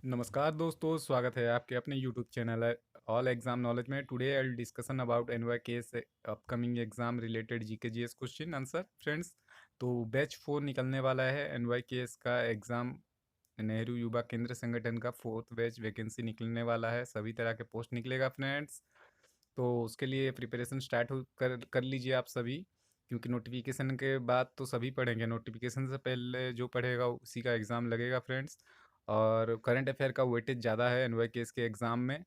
नमस्कार दोस्तों, स्वागत है आपके अपने यूट्यूब चैनल है ऑल एग्जाम नॉलेज में। Today I will discussion about NYKS upcoming exam related GK GS question answer friends. तो बैच 4 निकलने वाला है एनवाईकेएस का एग्ज़ाम। नेहरू युवा केंद्र संगठन का 4th बैच वैकेंसी निकलने वाला है, सभी तरह के पोस्ट निकलेगा फ्रेंड्स। तो उसके लिए प्रिपरेशन स्टार्ट कर लीजिए आप सभी, क्योंकि नोटिफिकेशन के बाद तो सभी पढ़ेंगे, नोटिफिकेशन से पहले जो पढ़ेगा उसी का एग्ज़ाम लगेगा फ्रेंड्स। और करंट अफेयर का वेटेज ज़्यादा है एनवाईकेएस के एग्ज़ाम में।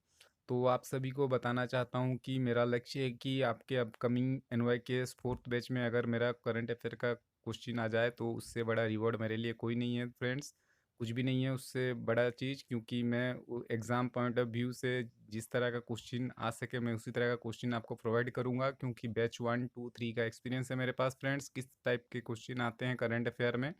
तो आप सभी को बताना चाहता हूँ कि मेरा लक्ष्य है कि आपके अपकमिंग एनवाईकेएस 4th बैच में अगर मेरा करंट अफेयर का क्वेश्चन आ जाए तो उससे बड़ा रिवॉर्ड मेरे लिए कोई नहीं है फ्रेंड्स। कुछ भी नहीं है उससे बड़ा चीज़, क्योंकि मैं एग्ज़ाम पॉइंट ऑफ व्यू से जिस तरह का क्वेश्चन आ सके मैं उसी तरह का क्वेश्चन आपको प्रोवाइड करूँगा, क्योंकि बैच 1 2 3 का एक्सपीरियंस है मेरे पास फ्रेंड्स, किस टाइप के क्वेश्चन आते हैं करंट अफेयर में।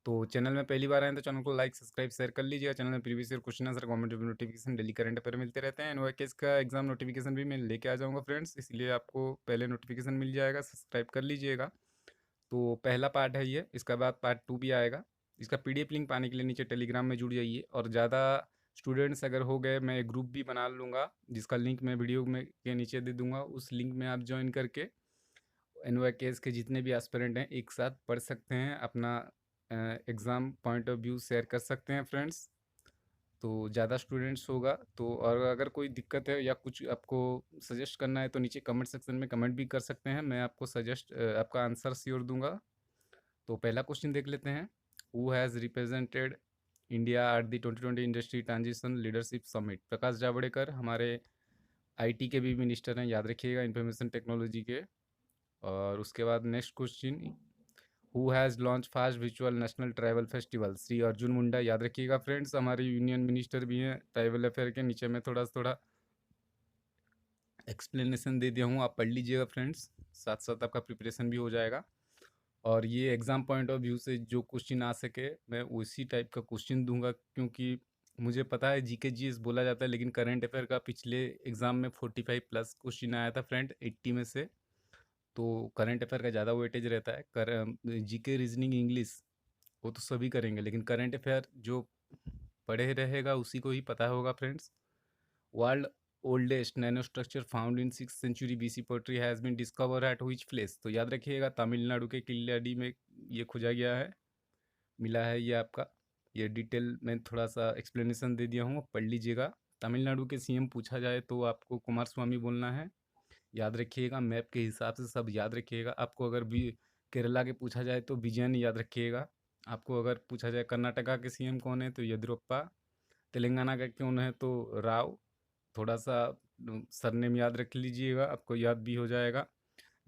तो चैनल में पहली बार आए तो चैनल को लाइक सब्सक्राइब शेयर कर लीजिएगा। चैनल में previous year question answer government job notification daily current affair मिलते रहते हैं। एनवाईकेएस का एग्जाम नोटिफिकेशन भी मैं लेके आ जाऊँगा फ्रेंड्स, इसलिए आपको पहले नोटिफिकेशन मिल जाएगा, सब्सक्राइब कर लीजिएगा। तो पहला पार्ट है ये, इसका बाद पार्ट 2 भी आएगा। इसका पीडीएफ लिंक पाने के लिए नीचे टेलीग्राम में जुड़ जाइए, और ज़्यादा स्टूडेंट्स अगर हो गए मैं एक ग्रुप भी बना लूँगा, जिसका लिंक मैं वीडियो में के नीचे दे दूँगा। उस लिंक में आप ज्वाइन करके एनवाईकेएस के जितने भी एस्पिरेंट हैं एक साथ पढ़ सकते हैं, अपना exam point of view share कर सकते हैं फ्रेंड्स। तो ज़्यादा स्टूडेंट्स होगा तो, और अगर कोई दिक्कत है या कुछ आपको सजेस्ट करना है तो नीचे कमेंट सेक्शन में कमेंट भी कर सकते हैं, मैं आपको आपका आंसर श्योर दूंगा। तो पहला क्वेश्चन देख लेते हैं। Who has represented India at the 2020 industry transition leadership summit? Prakash Javadekar हमारे आईटी के भी मिनिस्टर हैं, याद रखिएगा, इंफॉर्मेशन टेक्नोलॉजी के। और उसके बाद next question, who has launch fast virtual national travel festival? Shri Arjun Munda, याद रखिएगा फ्रेंड्स, हमारे यूनियन मिनिस्टर भी हैं ट्रैवल अफेयर के। नीचे में थोड़ा थोड़ा एक्सप्लेनेशन दे दिया हूँ, आप पढ़ लीजिएगा फ्रेंड्स, साथ साथ आपका प्रिपरेशन भी हो जाएगा। और ये एग्ज़ाम पॉइंट ऑफ व्यू से जो क्वेश्चन आ सके मैं उसी टाइप का क्वेश्चन दूंगा, क्योंकि मुझे पता है जीके जीएस बोला जाता है, लेकिन करंट अफेयर का पिछले एग्ज़ाम में 45 प्लस क्वेश्चन आया था फ्रेंड 80 में से। तो करंट अफेयर का ज़्यादा वेटेज रहता है। जीके रीजनिंग इंग्लिश वो तो सभी करेंगे, लेकिन करंट अफेयर जो पढ़े रहेगा उसी को ही पता होगा friends. World oldest nano structure found in 6th century BC pottery has been discover at which place? तो याद रखिएगा तमिलनाडु के किल्लाडी में ये खोजा गया है, मिला है ये आपका। ये डिटेल में थोड़ा सा एक्सप्लेनेशन दे दिया हूँ, पढ़ लीजिएगा। तमिलनाडु के सीएम पूछा जाए तो आपको कुमार स्वामी बोलना है, याद रखिएगा, मैप के हिसाब से सब याद रखिएगा। आपको अगर भी केरला के पूछा जाए तो विजयन याद रखिएगा। आपको अगर पूछा जाए कर्नाटका के सीएम कौन है तो येदियुरप्पा। तेलंगाना का कौन है तो राव। थोड़ा सा सरनेम याद रख लीजिएगा, आपको याद भी हो जाएगा।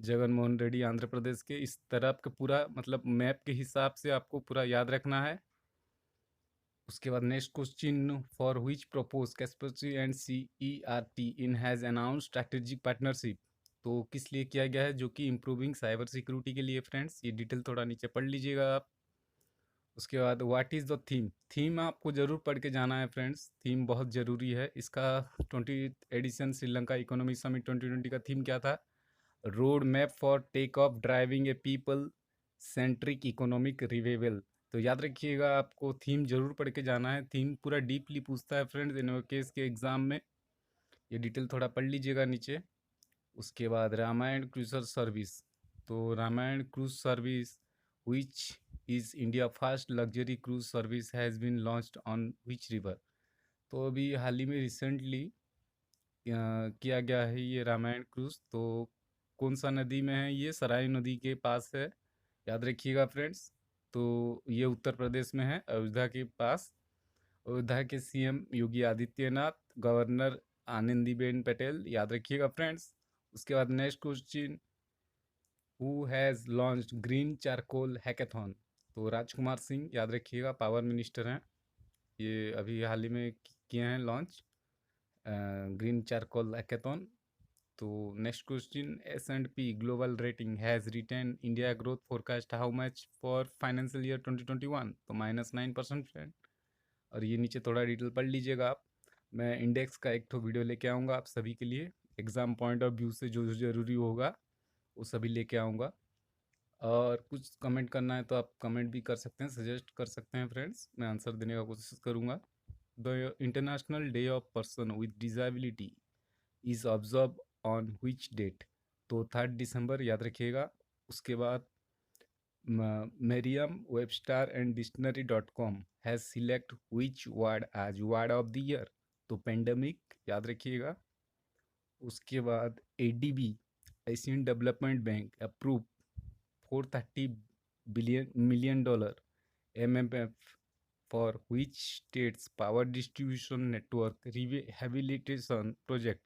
जगन मोहन रेड्डी आंध्र प्रदेश के। इस तरह आपका पूरा मतलब मैप के हिसाब से आपको पूरा याद रखना है। उसके बाद next question, for which propose Kaspersky and CERT in has announce strategic partnership? तो किस लिए किया गया है? जो कि इम्प्रूविंग साइबर सिक्योरिटी के लिए फ्रेंड्स। ये डिटेल थोड़ा नीचे पढ़ लीजिएगा आप। उसके बाद what is the theme? Theme आपको ज़रूर पढ़ के जाना है फ्रेंड्स, थीम बहुत ज़रूरी है इसका। 20th addition Sri Lanka economic summit 2020 का थीम क्या था? Road map for take off driving a people centric economic revival. तो याद रखिएगा, आपको थीम जरूर पढ़ के जाना है, थीम पूरा डीपली पूछता है फ्रेंड्स इनोकेस के एग्जाम में। ये डिटेल थोड़ा पढ़ लीजिएगा नीचे। उसके बाद रामायण क्रूजर सर्विस। तो Ramayan cruise service which is India first luxury cruise service has been launched on which river? तो अभी हाल ही में रिसेंटली किया गया है ये रामायण क्रूज। तो कौन सा नदी में है? ये सराय नदी के पास है, याद रखिएगा फ्रेंड्स। तो ये उत्तर प्रदेश में है, अयोध्या के पास। अयोध्या के सीएम योगी आदित्यनाथ, गवर्नर आनंदीबेन पटेल, याद रखिएगा फ्रेंड्स। उसके बाद next question, who has launched green charcoal hackathon? तो राजकुमार सिंह, याद रखिएगा, पावर मिनिस्टर हैं, ये अभी हाल ही में किए हैं लॉन्च ग्रीन चारकोल हैकेथॉन। तो next question, S&P global rating has retain India growth forecast how much for financial year 2021? तो -9% फ्रेंड। और ये नीचे थोड़ा डिटेल पढ़ लीजिएगा आप। मैं इंडेक्स का एक तो वीडियो लेके आऊँगा आप सभी के लिए, एग्ज़ाम पॉइंट ऑफ व्यू से जो जो ज़रूरी होगा वो सभी लेके आऊँगा। और कुछ कमेंट करना है तो आप कमेंट भी कर सकते हैं, सजेस्ट कर सकते हैं फ्रेंड्स, मैं आंसर देने का कोशिश करूँगा। The international day of person with disability is observe on which date? तो 3 दिसंबर याद रखिएगा। उसके बाद Merriam Webster and dictionary dot com has select which word as word of the year? तो पेंडेमिक याद रखिएगा। उसके बाद ADB Asian Development Bank approve $430 million MMF for which state's power distribution network rehabilitation project?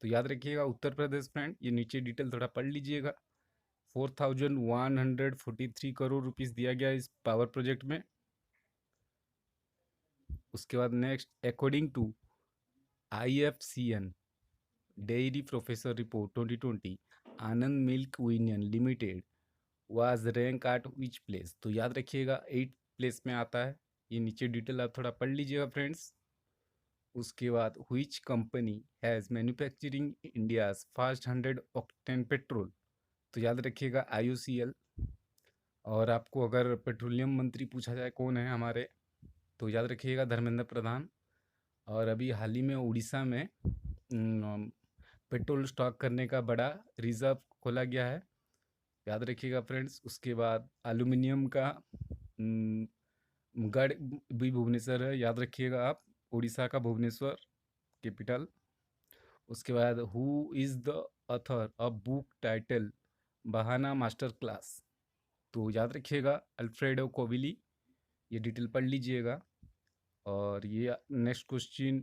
तो याद रखिएगा Uttar Pradesh friend. ये नीचे डिटेल थोड़ा पढ़ लीजिएगा। 4143 करोड़ रुपीस दिया गया इस पावर प्रोजेक्ट में। उसके बाद next, according to IFCN dairy professor report 2020, Anand milk union limited was rank at which place? तो याद रखिएगा 8th प्लेस में आता है। ये नीचे डिटेल आप थोड़ा पढ़ लीजिएगा फ्रेंड्स। उसके बाद which company has manufacturing India's first 100 octane petrol? तो याद रखिएगा IOCL। और आपको अगर पेट्रोलियम मंत्री पूछा जाए कौन है हमारे, तो याद रखिएगा धर्मेंद्र प्रधान। और अभी हाल ही में उड़ीसा में पेट्रोल स्टॉक करने का बड़ा रिजर्व खोला गया है, याद रखिएगा फ्रेंड्स। उसके बाद एल्यूमिनियम का गढ़ भी भुवनेश्वर है, याद रखिएगा आप, उड़ीसा का भुवनेश्वर कैपिटल। उसके बाद who is the author of book title बहाना मास्टर क्लास? तो याद रखिएगा अल्फ्रेडो कोविली। ये डिटेल पढ़ लीजिएगा। और ये नेक्स्ट क्वेश्चन,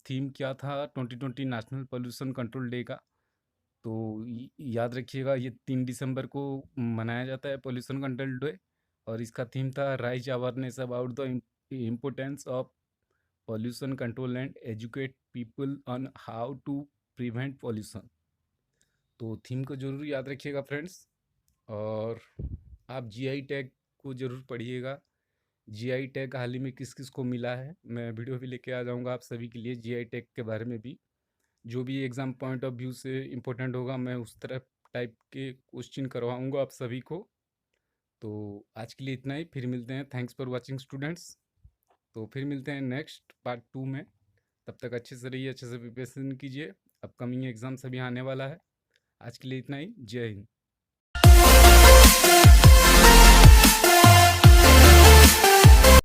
थीम क्या था 2020 नेशनल पोल्यूशन कंट्रोल डे का? तो याद रखिएगा ये 3 दिसंबर को मनाया जाता है पोल्यूशन कंट्रोल डे। और इसका थीम था raise awareness about the importance of pollution control and educate people on how to prevent pollution. तो थीम को जरूर याद रखिएगा फ्रेंड्स। और आप GI टैग को ज़रूर पढ़िएगा। GI टैग हाल ही में किस किस को मिला है, मैं वीडियो भी लेके आ जाऊंगा आप सभी के लिए GI टैग के बारे में भी। जो भी एग्ज़ाम पॉइंट ऑफ व्यू से इम्पोर्टेंट होगा मैं उस तरह टाइप के क्वेश्चन करवाऊंगा आप सभी को। तो आज के लिए इतना ही, फिर मिलते हैं। Thanks for watching students. तो फिर मिलते हैं नेक्स्ट पार्ट 2 में। तब तक अच्छे से रहिए, अच्छे से प्रिपरेशन कीजिए। अपकमिंग एग्ज़ाम सभी आने वाला है। आज के लिए इतना ही। जय हिंद।